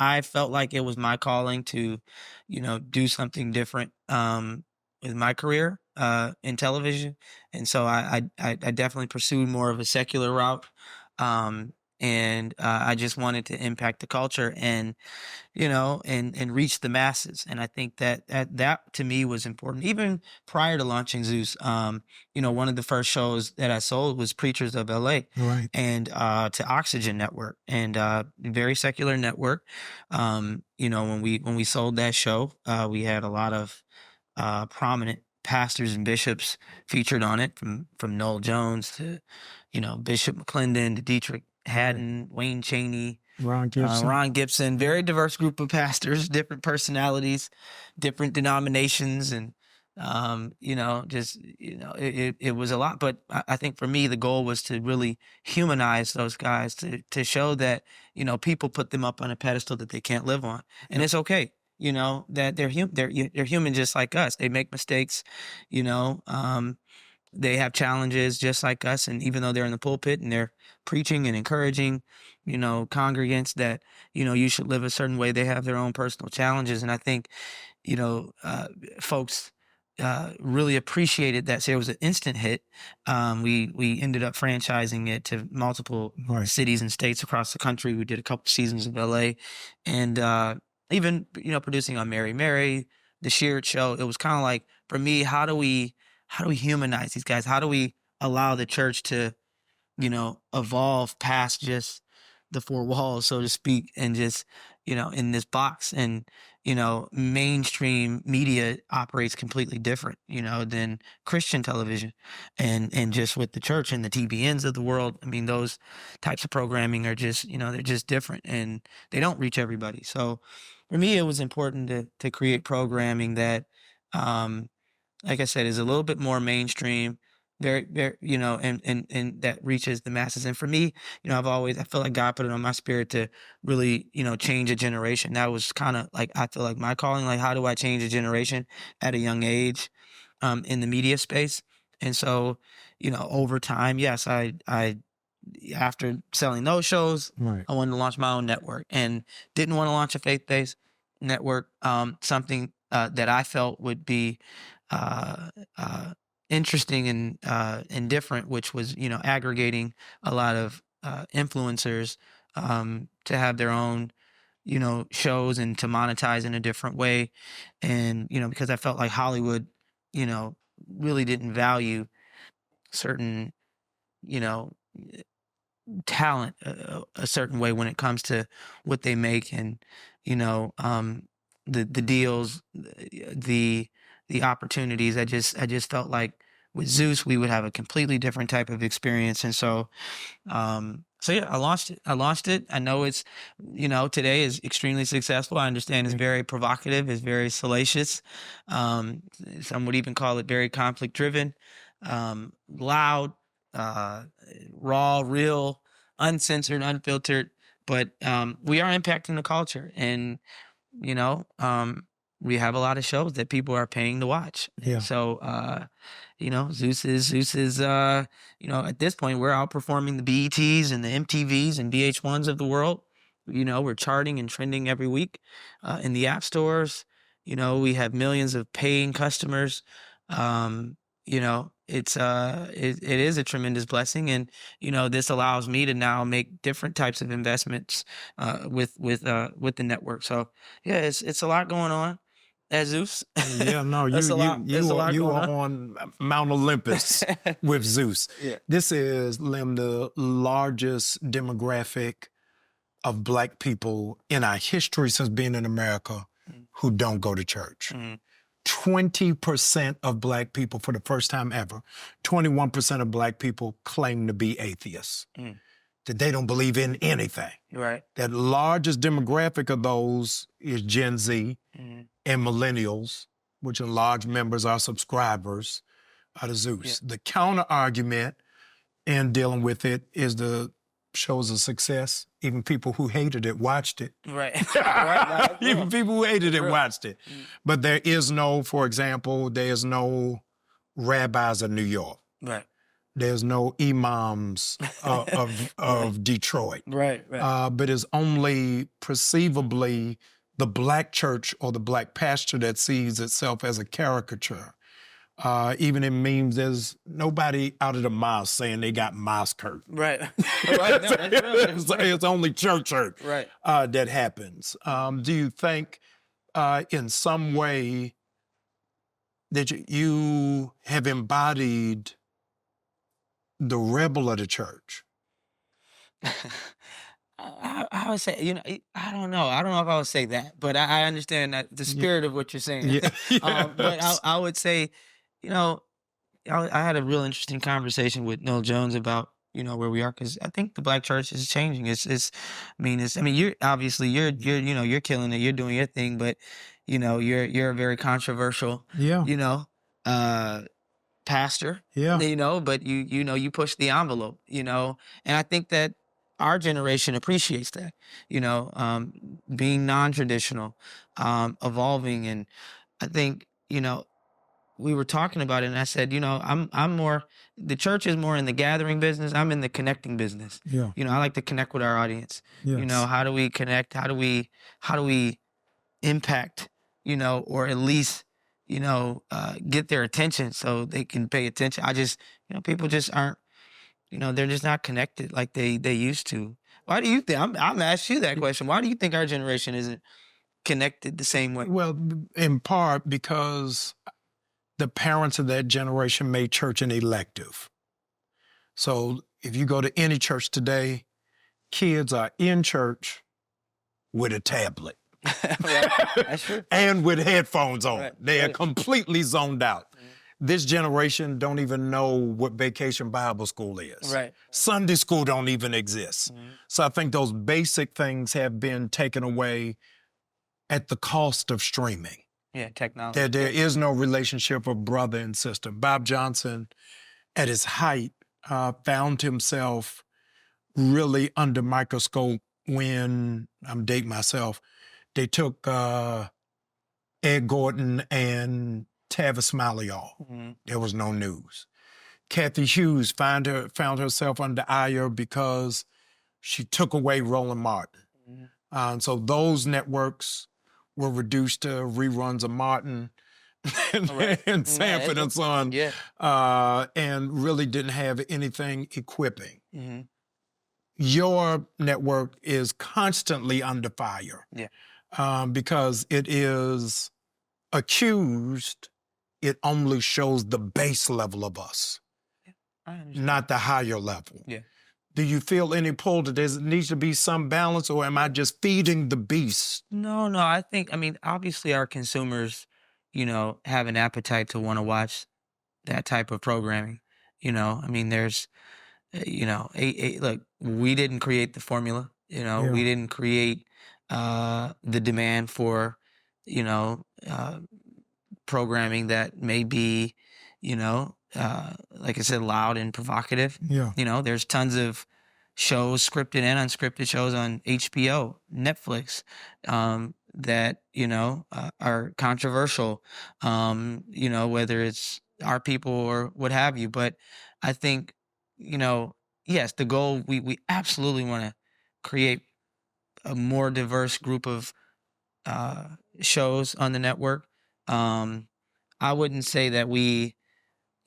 I felt like it was my calling to, do something different with my career in television, and so I definitely pursued more of a secular route, and I just wanted to impact the culture and and reach the masses. And I think that to me was important. Even prior to launching Zeus, one of the first shows that I sold was Preachers of LA Right. and to Oxygen Network and very secular network. When we sold that show, we had a lot of prominent pastors and bishops featured on it, from Noel Jones to, Bishop McClendon to Dietrich Haddon, Wayne Chaney, Ron Gibson, very diverse group of pastors, different personalities, different denominations, and it was a lot. But I think for me, the goal was to really humanize those guys, to show that people put them up on a pedestal that they can't live on, and it's okay. That they're human just like us. They make mistakes. They have challenges just like us, and even though they're in the pulpit and they're preaching and encouraging, congregants that you should live a certain way, they have their own personal challenges. And I think folks really appreciated that. So it was an instant hit. We ended up franchising it to multiple cities and states across the country. We did a couple seasons of LA, and even producing on Mary Mary, the Sheared Show. It was kind of like, for me, how do we humanize these guys? How do we allow the church to, evolve past just the four walls, so to speak, and just, in this box? And, mainstream media operates completely different, than Christian television, and just with the church and the TBNs of the world. I mean, those types of programming are just, they're just different, and they don't reach everybody. So for me, it was important to create programming that, like I said, is a little bit more mainstream, very, very, and that reaches the masses. And for me, I feel like God put it on my spirit to really, change a generation. That was kind of like, I feel like my calling, like, how do I change a generation at a young age, in the media space? And so, over time, yes, I after selling those shows, I wanted to launch my own network, and didn't want to launch a faith-based network, something that I felt would be interesting and different, which was aggregating a lot of influencers to have their own shows and to monetize in a different way. And because I felt like Hollywood really didn't value certain talent a certain way when it comes to what they make, and the deals, the opportunities. I just felt like with Zeus we would have a completely different type of experience. And so yeah, I launched it. I know it's today is extremely successful. I understand it's very provocative, it's very salacious. Some would even call it very conflict driven, loud, raw, real, uncensored, unfiltered. But we are impacting the culture, and we have a lot of shows that people are paying to watch. Yeah. So Zeus is at this point we're outperforming the BETs and the MTVs and VH1s of the world. We're charting and trending every week in the app stores. We have millions of paying customers. It is a tremendous blessing, and this allows me to now make different types of investments with the network. So yeah, it's a lot going on at Zeus. Yeah, no, you are on Mount Olympus with Zeus. Yeah. This is the largest demographic of Black people in our history since being in America who don't go to church. 20% of Black people, for the first time ever, 21% of Black people claim to be atheists, that they don't believe in anything. Right. That largest demographic of those is Gen Z and Millennials, which in large members are subscribers to Zeus. Yeah. The counter argument in dealing with it is the show's a success. Even people who hated it watched it. Right. Even people who hated it watched it. But there is no, for example, there is no Rabbis of New York. Right. There's no imams of Detroit. Right. But it's only perceivably the black church or the black pastor that sees itself as a caricature. Even in memes, there's nobody out of the mosque saying they got mosque hurt. Right. Right. No, that's real. It's only church hurt. Right. That happens. Do you think in some way that you have embodied the rebel of the church? I would say, I don't know. I don't know if I would say that, but I understand that the spirit of what you're saying. Yeah. But I would say, I had a real interesting conversation with Noel Jones about, where we are, because I think the black church is changing. You're obviously you're killing it. You're doing your thing, but you're a very controversial, uh, pastor, but you push the envelope, and I think that our generation appreciates that, being non-traditional, evolving. And I think, we were talking about it, and I said, I'm more, the church is more in the gathering business. I'm in the connecting business. Yeah. I like to connect with our audience. Yes. How do we connect? How do we impact, or at least, get their attention so they can pay attention. People just aren't, they're just not connected like they used to. Why do you think, I'm asking you that question. Why do you think our generation isn't connected the same way? Well, in part because the parents of that generation made church an elective. So if you go to any church today, kids are in church with a tablet. Right. That's true. And with headphones on. Right. They are completely zoned out. This generation don't even know what Vacation Bible School is. Right. Sunday school don't even exist. So I think those basic things have been taken away at the cost of streaming. Yeah, technology. There is no relationship of brother and sister. Bob Johnson, at his height, found himself really under microscope when, I'm dating myself, they took Ed Gordon and Tavis Smiley off. There was no news. Kathy Hughes found herself under ire because she took away Roland Martin. So those networks were reduced to reruns of Martin and Sanford and Son, and really didn't have anything equipping. Your network is constantly under fire because it is accused. It only shows the base level of us, not the higher level. Yeah. Do you feel any pull that there needs to be some balance, or am I just feeding the beast? No, I think, obviously our consumers, have an appetite to want to watch that type of programming. There's, look, we didn't create the formula, we didn't create the demand for, programming that may be, like I said, loud and provocative. Yeah. There's tons of shows, scripted and unscripted shows on HBO, Netflix, that, are controversial, whether it's our people or what have you. But I think, yes, the goal, we absolutely want to create a more diverse group of shows on the network. I wouldn't say that we,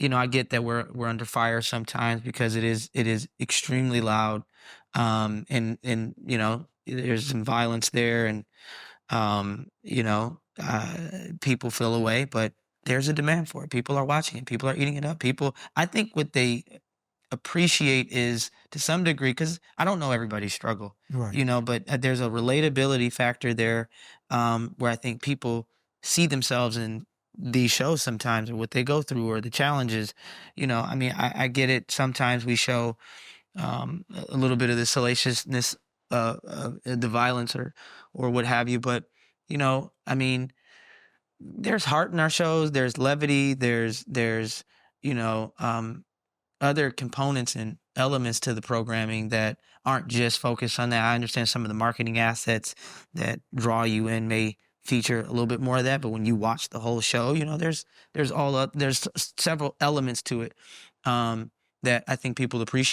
I get that we're under fire sometimes because it is extremely loud, and there's some violence there, and people feel away, but there's a demand for it. People are watching it. People are eating it up. I think what they appreciate is, to some degree, because I don't know everybody's struggle, Right. But there's a relatability factor there, where I think people see themselves in these shows sometimes, or what they go through, or the challenges. I get it. Sometimes we show a little bit of the salaciousness, the violence, or what have you. But there's heart in our shows. There's levity. There's other components and elements to the programming that aren't just focused on that. I understand some of the marketing assets that draw you in may feature a little bit more of that, but when you watch the whole show, there's several elements to it, that I think people appreciate.